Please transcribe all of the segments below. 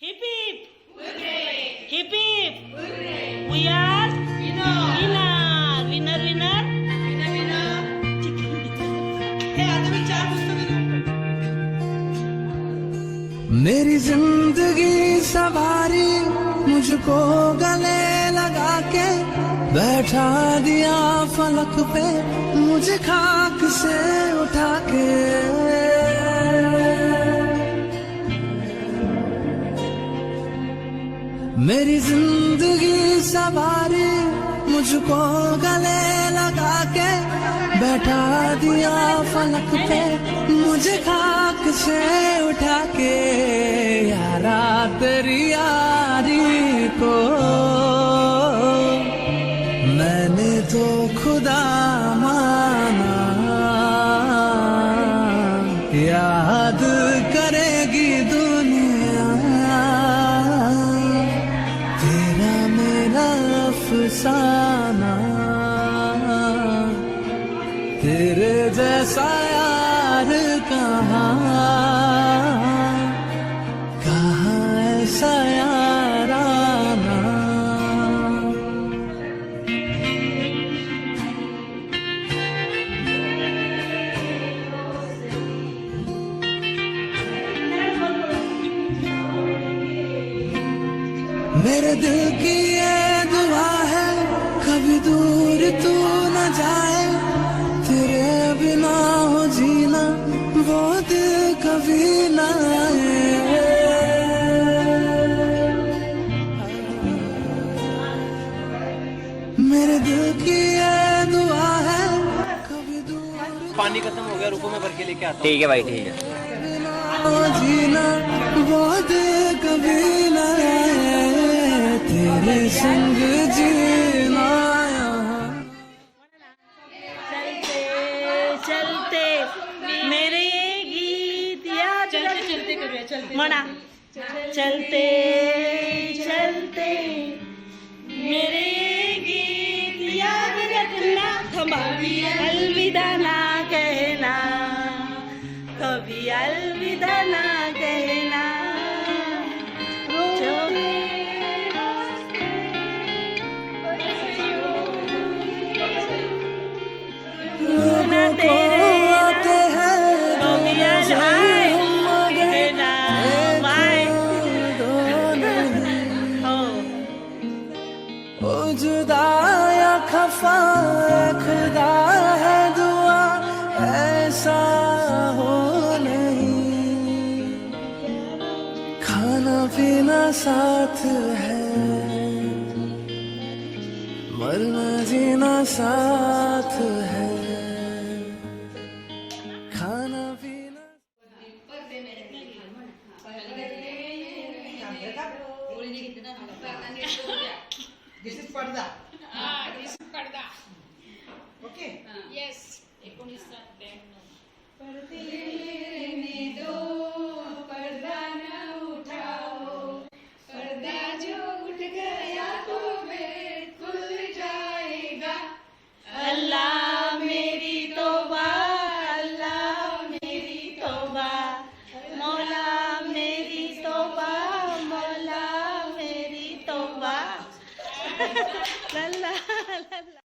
Hip hip! Hip hip! We are winner! Winner winner! मेरी जिंदगी सवारी मुझको गले लगा के बैठा दिया फलक पे मुझे खाक से उठा के। मेरी जिंदगी सवारी मुझको गले लगा के बैठा दिया फलक पे मुझे खाक से उठा के। यारा तेरी यारी को मैंने तो खुदा माना, याद करेगी दुनिया तेरा मेरा अफसाना। तेरे जैसा यार कहाँ ऐसा याराना। मेरे दिल की ये दुआ है कभी दूर तू न जाए, तेरे बिना हो जीना वो दिल कभी न आए। मेरे दिल की ये दुआ है कभी दूर। पानी खत्म हो गया, रुको मैं भर के लेके आता हूँ। ठीक है भाई, ठीक है। जीना वो दिल कभी न आए, तेरे संग जीना। चलते चलते मेरे ये गीत याद मना। चलते चलते मेरे ये गीत याद रखना, कभी अलविदा ना कहना, कभी अलविदा ना कहना। आते हैं ओ जुदा या खफा खुदा है दुआ ऐसा हो नहीं। खाना पीना साथ है मरना जीना साथ है। खाना पीना This is Parda. This is Parda. Okay? Yes. 19 पर्दे रहने दो, पर्दा न उठाओ, पर्दा जो उठ गया तो बेड खुल जाएगा। अल्लाह मेरी तौबा, अल्लाह मेरी तौबा, मौला मेरी तौबा, मौला मेरी तौबा। लल्ला लल्ला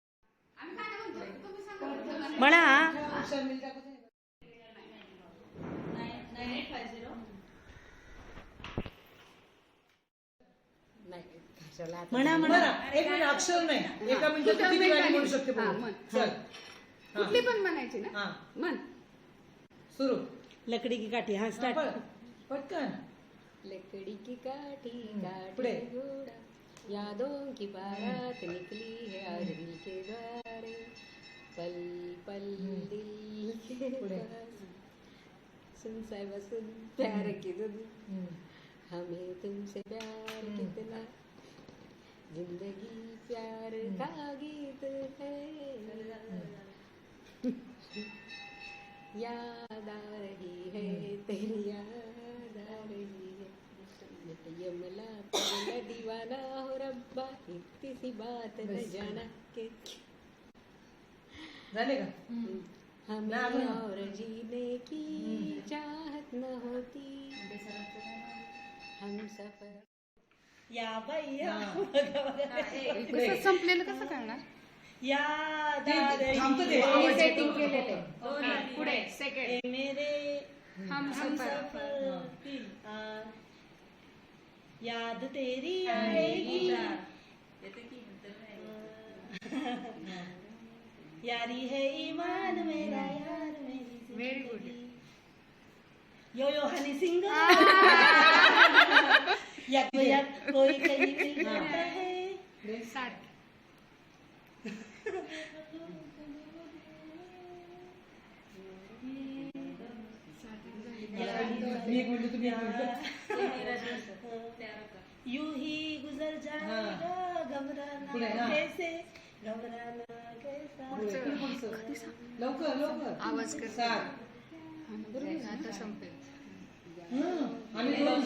म्हणा। म्हणा म्हणा। एक मिनिट अक्षर नाही, एका मिनिटात किती गाणी म्हणू शकते बोल. चल कुठली पण म्हणायची ना. हां मन सुरू. लकड़ी की काठी. हाँ स्टार्ट. पटकन. लकड़ी की काठी पुढे. काठी घोड़ा, यादों की बारात निकली है आज दिल के द्वारे, पल पल दिल के पुढे. सुन साहिबा सुन प्यार की धुन, हमें तुमसे प्यार कितना, जिंदगी प्यार का गीत है। याद आ रही है तेरी, याद आ रही है, यमला पगला दीवाना हो रब्बा, इतनी सी बात न जाना के झाले का? हमें और जीने की चाहत न होती, हम सफर. या बाई या. कसं संपलेलं कसं कळणार? या दादरी थांबतं ते. मी सेटिंग केलेलं पुढे सेकंड ए मेरे हम सफर. आ, याद तेरी आएगी यारी है ईमान मेरा यार मेरी Very good. यो यो हनी सिंग या कोई कहीं मिल जाता है. सात. मी एक मिनिट तुम्ही एक मिनिट. यूं ही गुजर जाएगा पुढे ना. घबराना कैसे घबराना कैसा. लवकर लवकर आवाज कर. 7. आता संपेल. आम्ही दोन.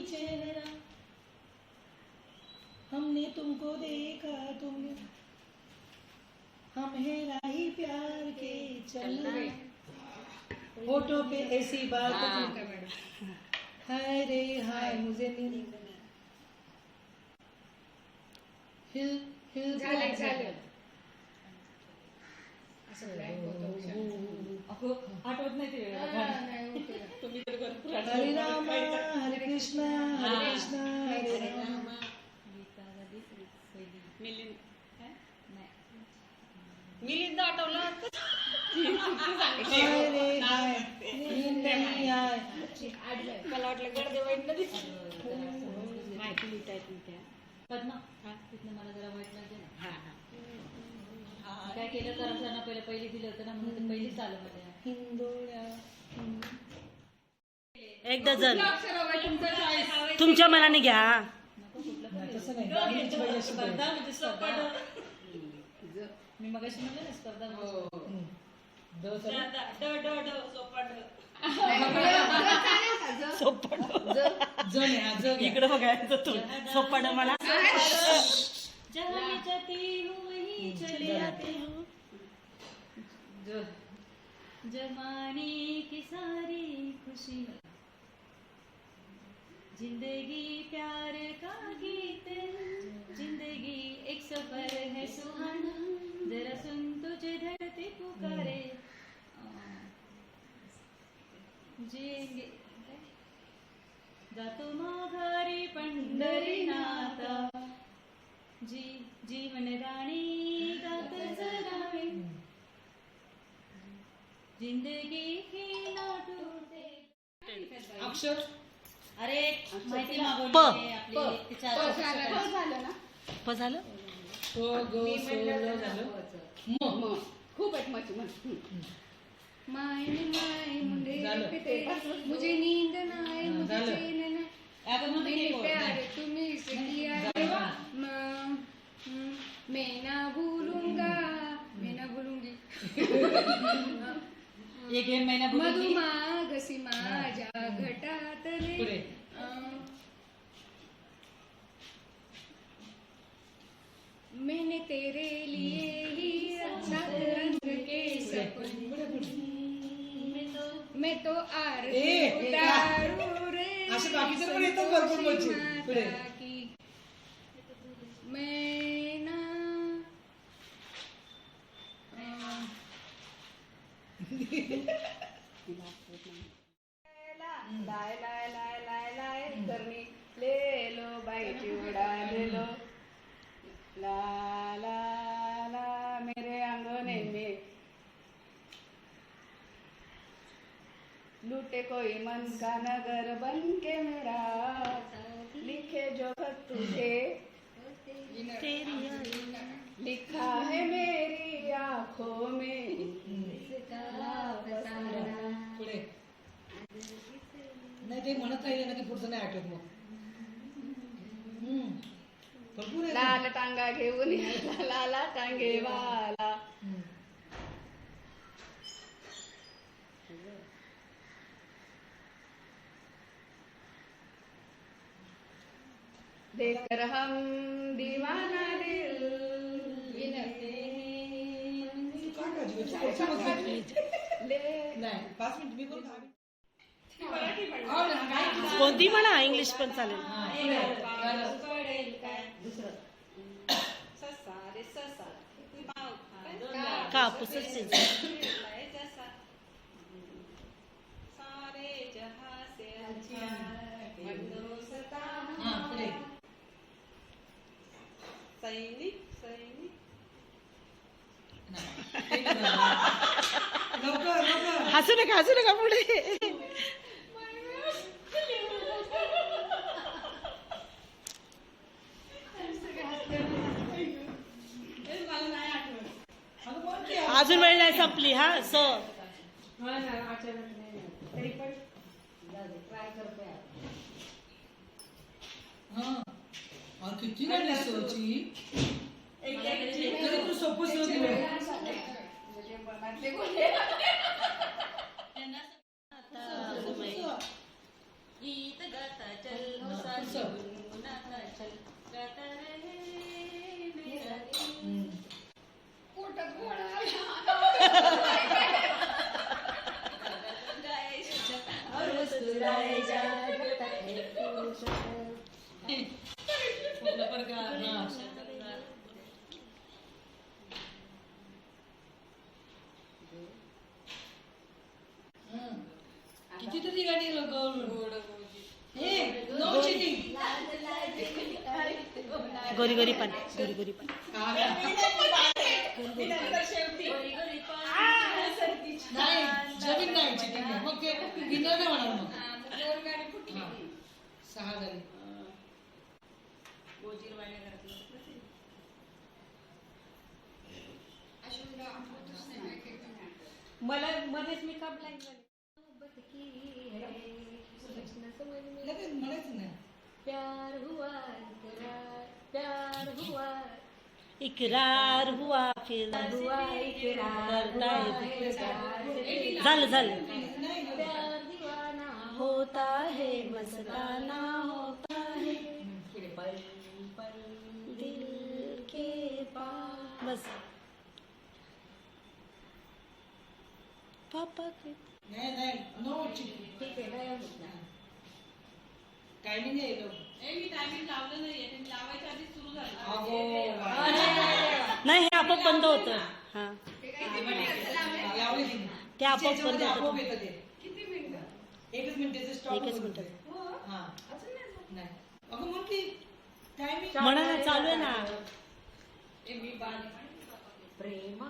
चेहरा हमने तुमको देखा तुमने हम है राही प्यार के चलना होठों पे ऐसी बात हाय रे हाय मुझे नींद हिल हिल झालं झालं. आठवत नाही ते नाही हरे राम हरे कृष्ण हरे राम. मिलिंद आठवला. हाय रे हाय नींद नहीं आए. मला वाटलं गर्दे वाईट नदी. माहिती लिहितायत मी त्या. पद्मा तिथनं मला जरा वाईट लागलं ना. काय केलं करताना पहिली दिलं होतं ना म्हणून ते पहिलीच आलं मला. हिंदोळ्या एक डझन तुमच्या मनाने घ्या. तसं नाही. गाडीची पाहिजे अशी पाहिजे. मी मगाशी म्हणलं ना स्पर्धा म्हणून. जण आहे हा, जण आहे. इकडे बघायचं तू सोपाड मला. जहाँ मैं जाती हूँ वहीं चले आते हूँ. जमाने की सारी खुशी जिंदगी प्यार का गीत जिंदगी एक सफर है सुहाना जरा सुन तुझे धरती पुकारे जिएंगे जातो माघारी पंढरीनाथा जीवन राणी गात जगावे जिंदगी ही ना टूटे. अक्षर अरे माहिती मागवली प. आहे आपली ते चार झालं ना. प झालं. प ग स ल झालं. म खूप आहेत माझी माय माय मुंडे झालं. पिते मुझे नींद नाय मुझे झालं. चैन नाय अगं म्हणते मेरे की कोण? प्यार तुम्ही से किया है मैं ना भूलूंगा मैं ना भूलूंगी एक महिना बोलली मधुमागसी माझ्या घटातले पुढे. मैंने तेरे लिए ही सात रंग के सपने मैं तो आरती ए, उतारू रे असे बाकीचे पण येतात भरपूर बोलचे. पुढे. माता की. मैं ना लाय लाय लाय लाय लाय करणी ले लो बाई चिवडा ले लो ला ला ला मेरे आंगने में लूटे कोई मन का नगर बन के मेरा लिखे जो खत तुझे लिखा है मेरी आंखों में इसका फसाना. पुढे. नाही ते म्हणत राहिले ना की पुढचं नाही आठवत मग. भरपूर आहे. लाल टांगा घेऊन याला लाला टांगेवाला देखकर हम दीवाना दिल विनते काय काळजी घ्यायची? पुढचं बघ. ले नाही 5 मिनिट मी बोलू का? कोणती म्हणा, इंग्लिश पण चालेल. पाऊस पडेल काय ससा रे ससा कापूसच ते. जसा सारे जहां से अच्छा मंदोसता सैनिक सैनिक लवकर हसू नका पुढे. अजून वेळ नाही संपली. हा सो तरी पण ट्राय करतोय. और किती गाडी सोची तरी तू सोपं गीत गाता चल साथी गुनगुनाता चल गाता रहे मेरा दिल. पोटात गोळा और मुस्कुराए जा कितीतरी गाडी नो चिटिंग. गोरी गोरी पण नाही जमीन नाही चिटिंग नाही. मग ते विनर नाही होणार. मग 6 झाली. मला मध्येच मी का ब्लँक झाले. लगेच म्हणायचं नाही. प्यार हुआ प्यार हुआ इकरार हुआ फिर हुआ इकरार करता है. झालं प्यार दीवाना होता है मस्ताना होता है पल पल दिल के पास. बस पापा के नाही नो चिटिंग. ठीक आहे नाही होत ना. टायमिंग आहे लोक. मी टायमिंग लावलं नाहीये. ते लावायच्या आधी सुरू झालं. नाही, हे आपोआप बंद होतं. हा लावले की नाही? ते आपोआप त्याच्यामध्ये बंद आपोआप होतं. येतं ते. किती मिनिटं? 1 मिनिटाचं स्टॉप. 1 मिनिट. हा नाही अगं मग ती टायमिंग म्हणा ना, चालू आहे ना. मी बांध प्रेमा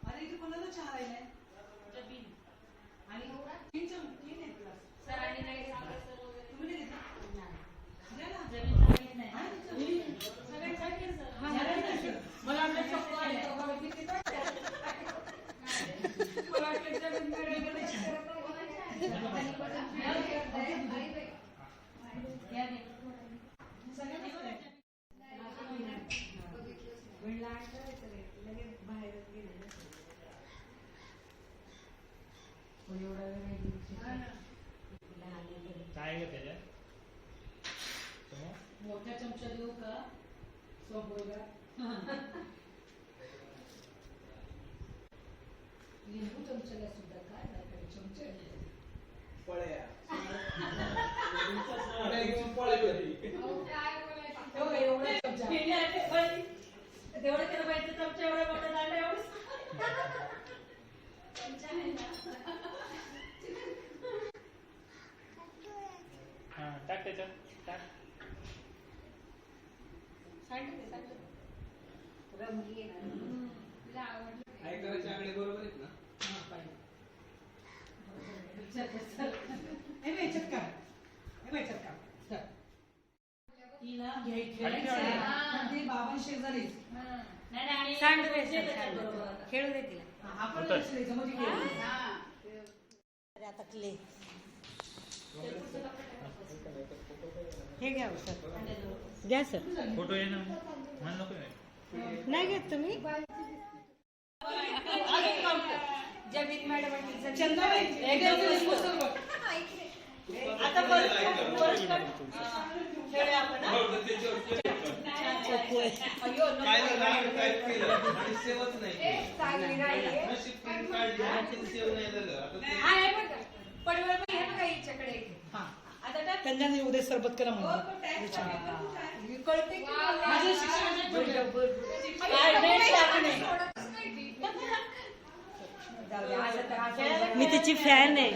अरे इथे कोणाला 4 आहे नाही. आणि 3 आहेत क्लास. सरांनी नाही सांगितलं. तुम्ही नाही घेतला? घ्या ना. मला आपल्या चक्क आले. काय ग त्याच्यात मोठा चमचा देऊ का? सोबोगा लिंबू चमच्याला सुद्धा काय लागतं? चमचे एवढा चमचा. तेवढं त्याला माहिती चमचा एवढा मोठा दांडा एवढं हा टाक त्याच्यात टाक. रंगी ऐकायच्या आकडे बरोबर आहेत ना. बाबा शेजारी खेळू दे तिला. आपण लक्ष द्यायचं म्हणजे खेळ. आता क्ले हे घ्या सर. द्या सर. फोटो ये ना. मला नको आहे. नाही घेत तुम्ही. जमीन मॅडम चंदाबाई, एकदम पुस्तक बघ. आता परत खेळूया आपण, हा? हा. त्यांना नाही उद्या सरबत करा म्हणून माझ्या शिक्षणाच्या मी तिची फॅन आहे.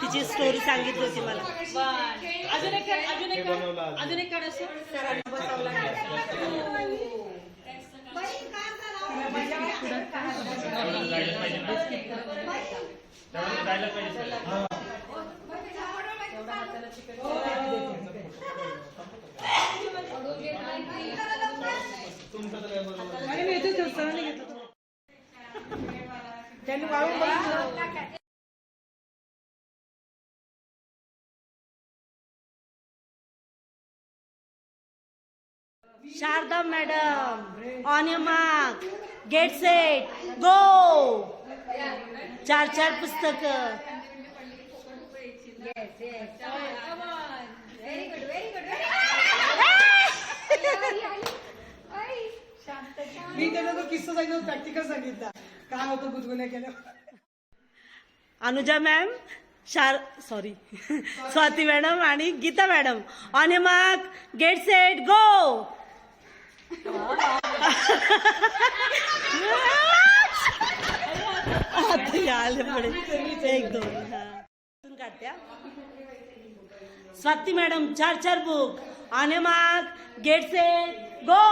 तिची स्टोरी सांगितली होती मला. अजून एक काढ असं. जायला पाहिजे. आणि मी इथे सरांनी घेतलं त्यांनी वाळून बघितलं. Sharada madam, on your mark, get set, go. 4 पुस्तक. मी त्यांना तो किस्सा सांगितलं, प्रॅक्टिकल सांगितला काय होतं गुदगुल्या केलं. अनुजा मॅम, स्वाती मॅडम आणि Geeta madam, on your mark, get set, go. आले पुढे 1 2 काढत्या. Swati madam 4 book, on your mark, get set, go.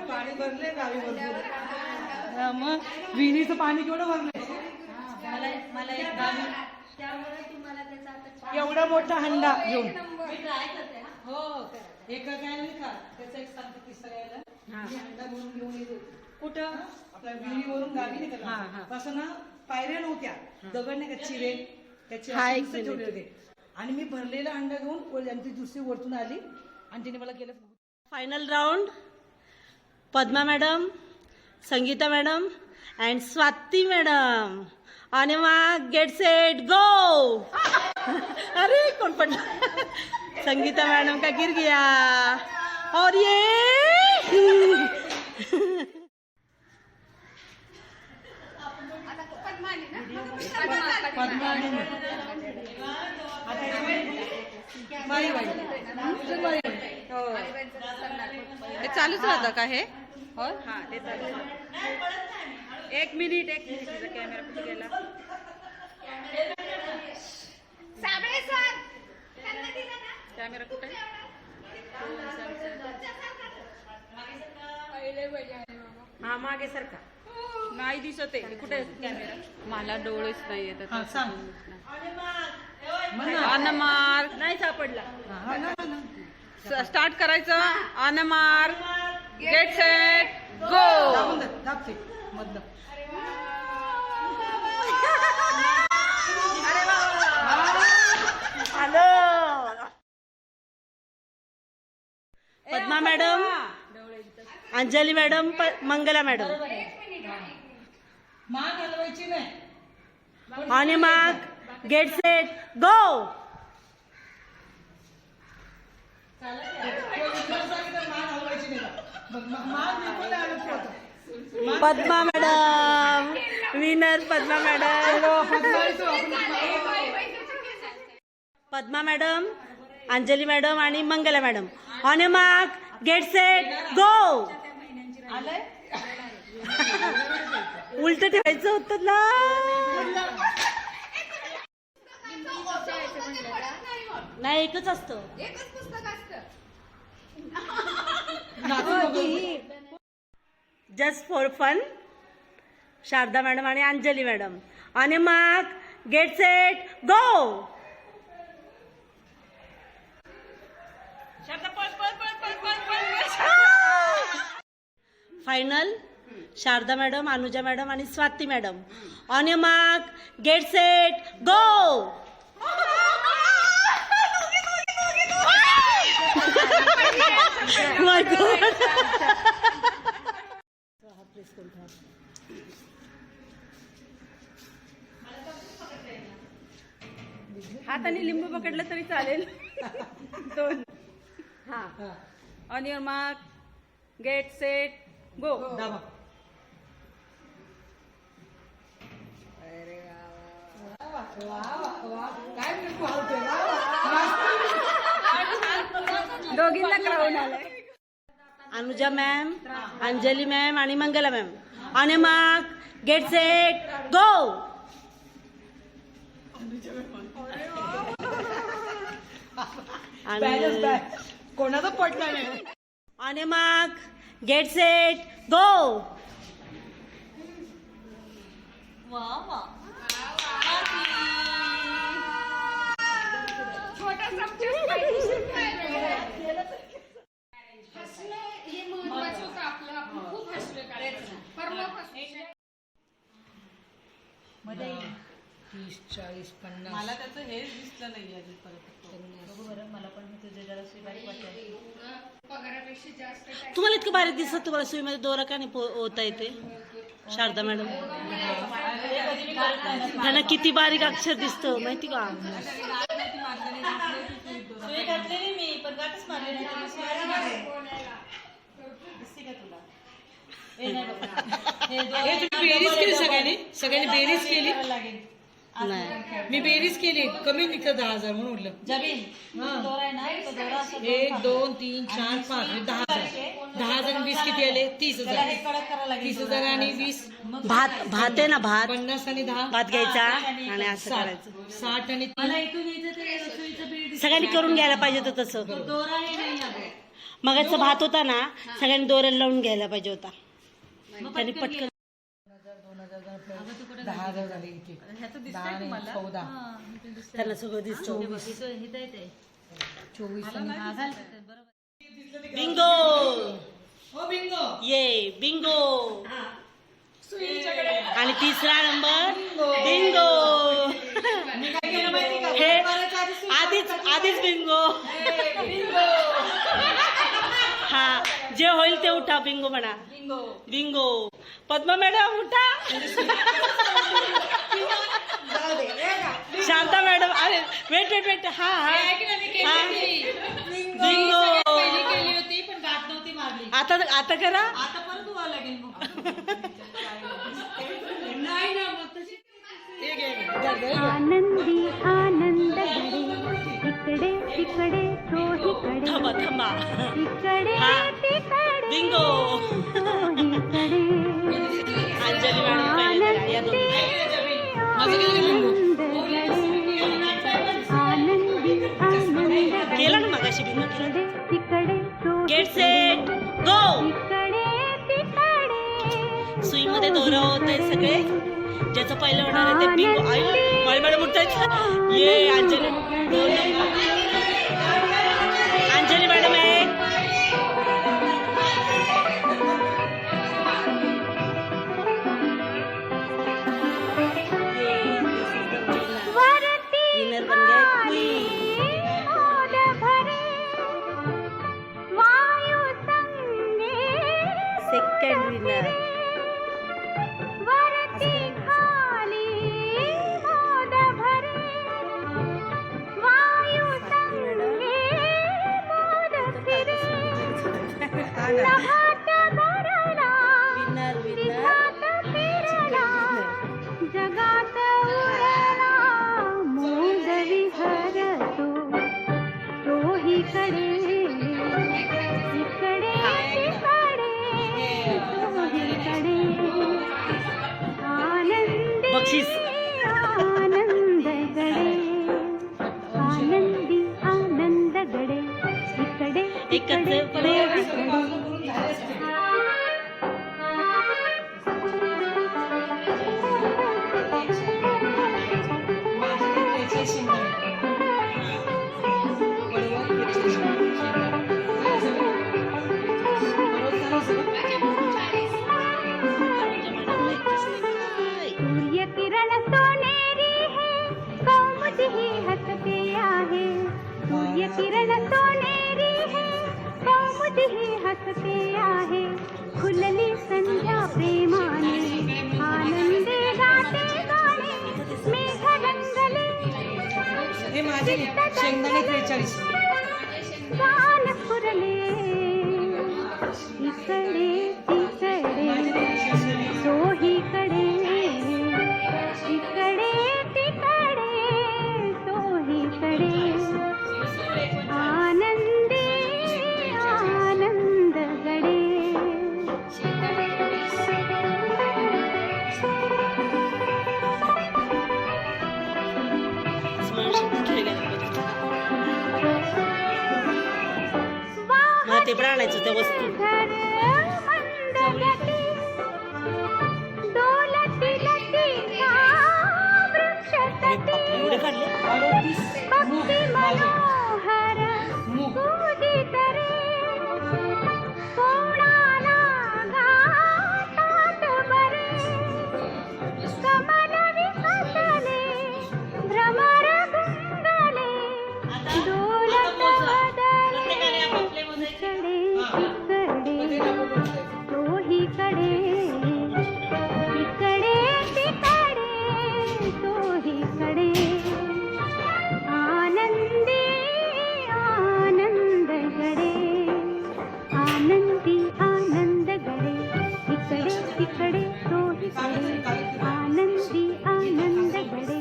पाणी भरले गावी भरपूर. मग विहिरीचं पाणी केवढं भरलंय. एवढा मोठा हंडा घेऊन हो एका काय नाही का त्याचा एक सांगतो किस्सा यायला. हंडा भरून घेऊन येतो कुठं आपल्या विहिरीवरून गावी नाही का असं ना, पायऱ्या नव्हत्या, दगड नाही का चिरे त्याचे ठेवले होते. आणि मी भरलेला अंडा घेऊन ती दुसरी वरतून आली आणि तिने मला केलं. Final round. Padma madam, Sangeeta madam and Swati madam, on your mark, get set, go. अरे कोण पडला. संगीता मैडम का गिर गया. और ये चालूच राहतं का हे. हो हा ते चालू. 1 मिनिट तिचा कॅमेरा कुठे गेला. कॅमेरा कुठे. हा मागे सारखा नाही दिसत आहे कुठे कॅमेरा. मला डोळेच नाही येत. अनमार्क नाही सापडला. स्टार्ट करायचं. On mark, get set, go. Hello. Padma madam, Anjali madam, Mangala madam, मान हलवायची नाही. On your mark, get set, go. Padma madam winner. Padma madam, Padma madam, Anjali madam आणि Mangala madam, on your mark, get set, go. उलट ठेवायचं होतं ना. नाही एकच असतं. Just for fun. Sharada madam आणि Anjali madam, on your mark, get set, go. Final. Sharada madam, Anuja madam आणि Swati madam, on your mark, get set, go. My God. हाताने लिंबू पकडलं तरी चालेल. 2 हा. On your mark, get set गो. दाबा. काय बिंगो होते. दोघींना क्राऊन आलाय. अनुजा मॅम, अंजली मॅम आणि Mangala ma'am. On your mark, get set go. कोणाचा पटला नाही. On your mark, get set go. हे महत्वाचं होतं आपलं. आपण खूप हसलोय काढायचं. परवापासून 30, 40, 50. मला त्याचं हेच दिसलं नाही अजून परत. पगारापेक्षा जास्त tax. तुम्हाला इतकं भारी दिसत, तुम्हाला सुईमध्ये दोरा का नाही होता येते शारदा मॅडम. त्यांना किती बारीक अक्षर दिसतं माहिती का. बेरीज केली सगळ्यांनी बेरीज केली. मी बेरीज केली, कमी निघतं 10,000 म्हणून उरलं. 1, 2, 3, 4, 5 10,000. 10,000 20 किती आले? 30,000. 30,000 आणि 20 भात आहे ना, भात 50 आणि 10 भात घ्यायचा आणि असं करायचं. 60 आणि 3 सगळ्यांनी करून घ्यायला पाहिजे होतं तसं. मगाचा भात होता ना, सगळ्यांनी दोऱ्याला लावून घ्यायला पाहिजे होता. त्यांनी पटकन 10,000 झाले इथे. 10 आणि 14. त्यांना सगळं दिसतं. 24 बिंगो. हो बिंगो. ये बिंगो. आणि तिसरा नंबर बिंगो. हे आधीच बिंगो. हा, जे होईल ते उठा. बिंगो म्हणा. बिंगो. पद्मा मॅडम उठा. शांता मॅडम. अरे वेट. हा बिंगो. आता करा. आनंदी आनंद घडे इकडे तिकडे चोहीकडे थांबा. इकडे हा. तिकडे बिंगो. चोहीकडे अंजली मॅडम पहिले या दोन. आनंदी आनंद केला ना मगाशी बिंगो केला. तिकडे गेट सेट गो. इकडे तिकडे सुईमध्ये दोरा होत आहे सगळे. ज्याचं पहिलं होणार आहे ते बिंगो. आयो माझी मॅडम उठायचं. ये अंजली. अंजली मॅडम आहे. विनर बन गए क्वीन. मोद भरे वायू संगे सेकंड विनर. वरती खाली मोद भरे वायू संगे मोद फिरे नभात भरला विनर दिसात फिरला जगात उरला मोद विहरतो तोहीकडे इकडे तिकडे चोहीकडे आनंदी बक्षीस. आनंद गडे आनंदी आनंद गडे इकडे एकच तिकडे सूर्य किरण सोनेरी है कौमुदी ही हसते आहे सूर्य किरण सोनेरी है हे माझे शेंगदाणे 43. कान फुरले इकडे तिकडे सोहीकडे इकडे तिकडे सोहीकडे आनंदी आनंद गडे मला ते पण आणायचं त्या वस्तू. घर मंदगती डोलती लती वृक्षतटी एवढे काढले. भक्ती मनोहर पूजित रे कोणाला घातात बरे कमल विकसले भ्रमर गुंगले डोलत बदले इकडे तिकडे तोहीकडे इकडे तिकडे तोहीकडे आनंदी आनंद गडे आनंदी आनंद गडे इकडे तिकडे तोहीकडे आनंदी आनंद गडे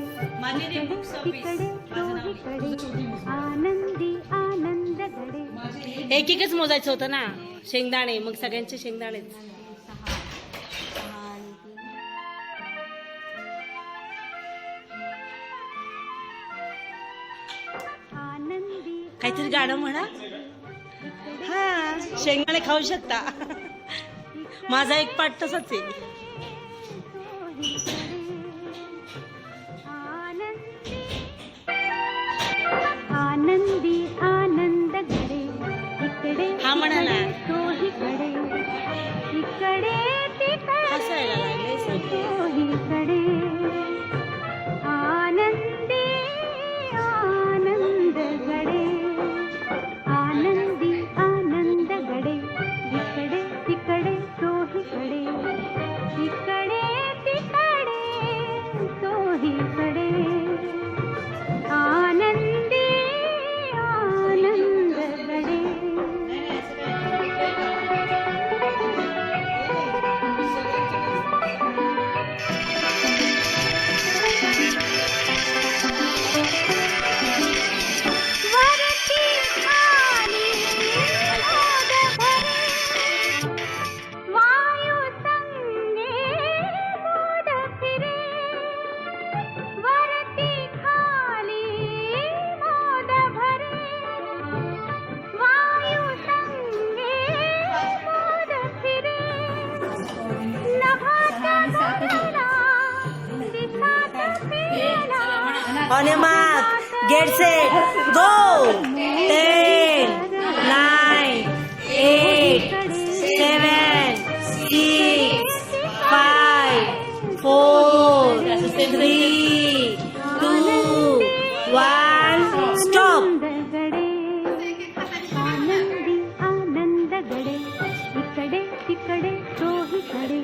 इकडे तोहीकडे आनंदी आनंद गडे एक एकच मोजायचं होतं ना शेंगदाणे, मग सगळ्यांचे शेंगदाणेच. आनंदी काहीतरी गाणं म्हणा. हा, शेंगदाणे खाऊ शकता. माझा एक पाठ तसाच आहे. आनंदी आनंद गडे इकडे हा म्हणा ना. तोहीकडे इकडे तिकडे हसायला लागले सगळे. तोहीकडे आनंदी आनंद गडे आनंदी आनंद गडे इकडे तिकडे तोहीकडे इकडे तिकडे तोहीकडे आनंदी आनंद गडे वरती खाली मोद भरे वायू संगे मोद फिरे वरती खाली मोद भरे वायू संगे मोद फिरे नभात गगना दिशात फिरला On your mark, get set, go! 10, 9, 8, 7, 6, 5, 4, 3, 2, 1, stop! गडे आनंदी आनंद गडे इकडे तिकडे तोहीकडे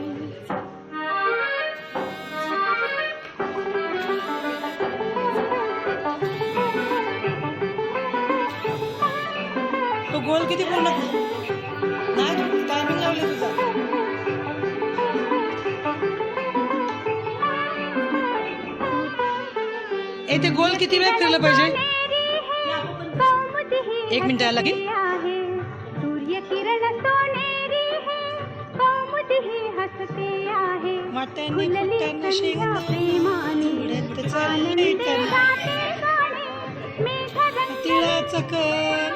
तो गोल किती पूर्ण नाही टायमिंग लावले तुझा. ते गोल किती वेळ फिरलं पाहिजे? 1 मिनिट लागेल. सूर्य किरण सोनेरी है कौमुदी ही हसते आहे वाट्याने फुलली फुट्याने संध्या शेंगा प्रेमाने उडत चालले आनंदे तर. गाते गाणे मेघगंगा तिळाचं कर.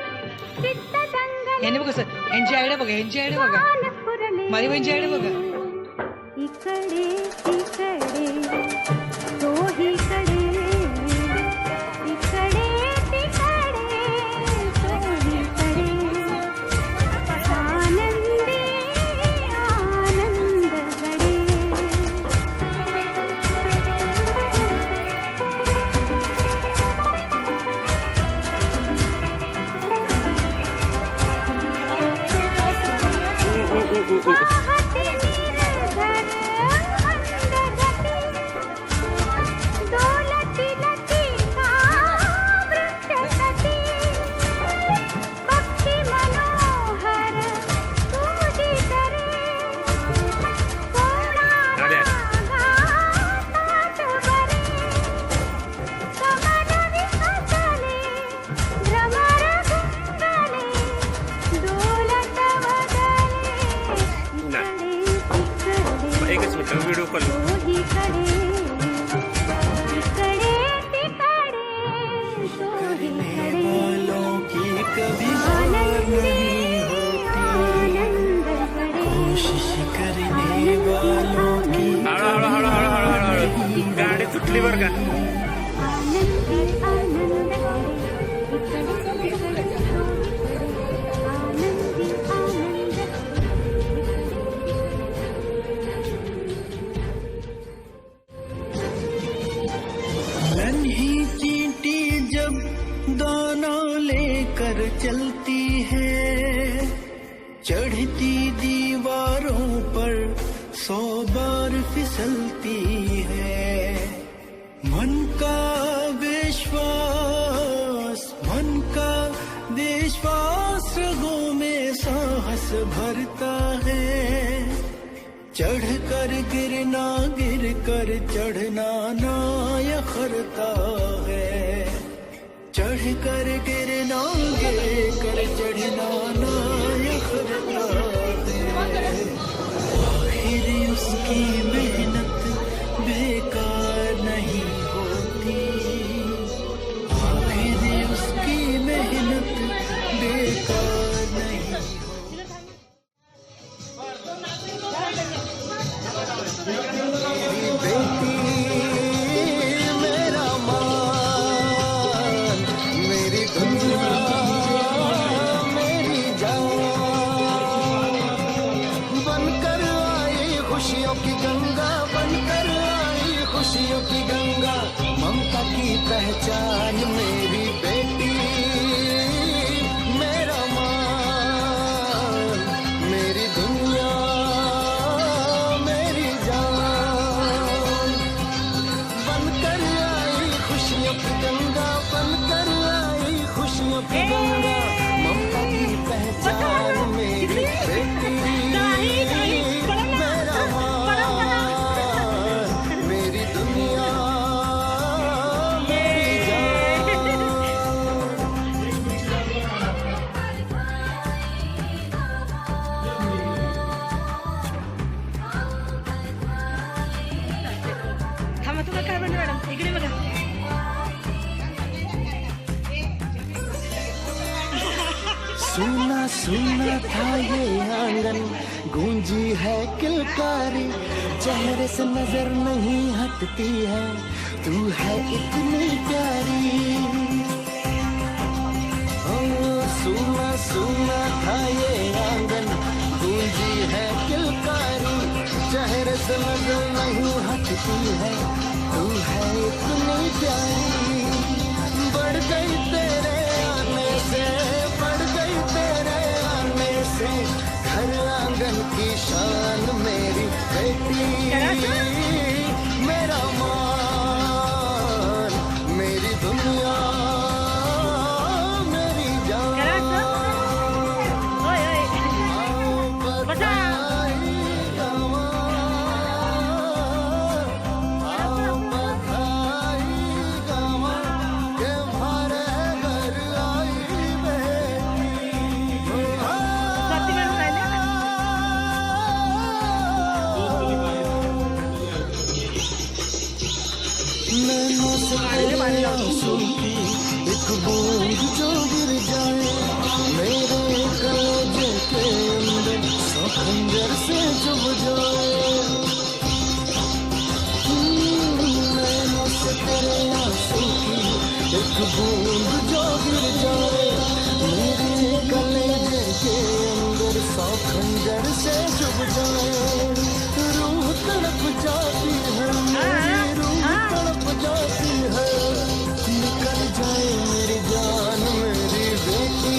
चित्त दंगल यांनी बघा सर, यांची आयडिया बघा, यांची आयडिया बघा. कान फुरले माझी बहिणीची आयडिया बघा. इकडे तिकडे तोहीकडे इकडे तिकडे तोहीकडे आनंदी आनंद गडे वाहते निर्झर लोकल तोही कडे इकडे तिकडे तोही कडे वालों की कभी हार नहीं होती, कोशिश करने वालों की हळू गाडी सुटली बरं का. आनंदी आनंद इकडे तिकडे आनंदी आनंद नन्ही चींटी जब दोनों लेकर चलती है, चढ़ती दीवारों पर 100 बार फिसलती है। मन का विश्वास रगों में साहस भरता है, चढ़ कर गिरना गिर कर चढ़ना ना यखरता है, चढ़ कर गिरना गिर कर चढ़ना ना यखरता है। आखिर उसकी मेहनत बेकार नहीं होती, आखिर उसकी मेहनत बेकार नहीं बेटी मेरा मान, मेरी दुनिया मेरी जान, बनकर आई खुशियों की गंगा, बनकर आई खुशियों की गंगा, ममता की पहचान मेरी बेटी मेरा मान, मेरी दुनिया मेरी जान, बनकर आई खुशियों की गंगा, बनकर आई खुशियों की गंगा, ममता की पहचान मेरी बेटी मेरा मान, मेरी दुनिया मेरी जान। थांबा तुला काय म्हणते मॅडम इकडे बघा. सुना सुना था ये आंगन, गूंजी है किलकारी, चेहरे से नजर नहीं हटती है, तू है इतनी प्यारी। ओ, सुना सुना था ये आंगन, गूंजी है किलकारी, चेहरे से नजर नहीं हटती है, तू है इतनी प्यारी। बढ़ गई तेरे आने से, बढ़ गई तेरे आने से, घर आंगन की शान मेरी बेटी मेरा मान, मेरी दुनिया मेरी जान। होय होय आओ बधाई गवां, आओ बधाई गवां, के हमारे घर आई बेटी। स्वाती मॅडम राहिले. नैनों से तेरे आंसू की एक बूंद जो गिर जाए, मेरे कलेजे के अंदर 100 खंजर से चुभ जाए। नैनों से तेरे आंसू की एक बूंद जो गिर जाए, मेरे कलेजे के अंदर 100 खंजर से चुभ जाए। रूह तड़प जाती है मेरी, रूह तड़प जाती है, निकल जाए मेरी जान मेरी बेटी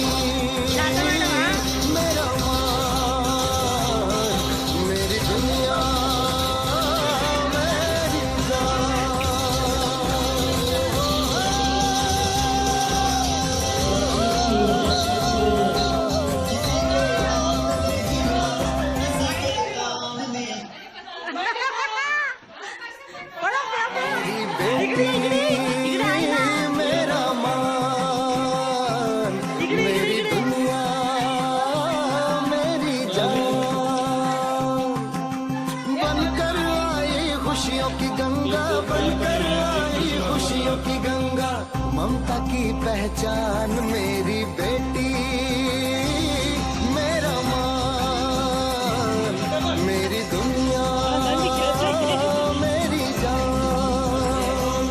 मेरा मान, मेरी दुनिया मेरी जान। की पहचान मेरी बेटी, मेरा मान, मेरी दुनिया, मेरी जान।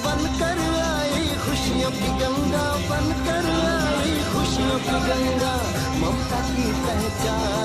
बनकर आई खुशियों की गंगा, बनकर आई खुशियों की गंगा, ममता की पहचान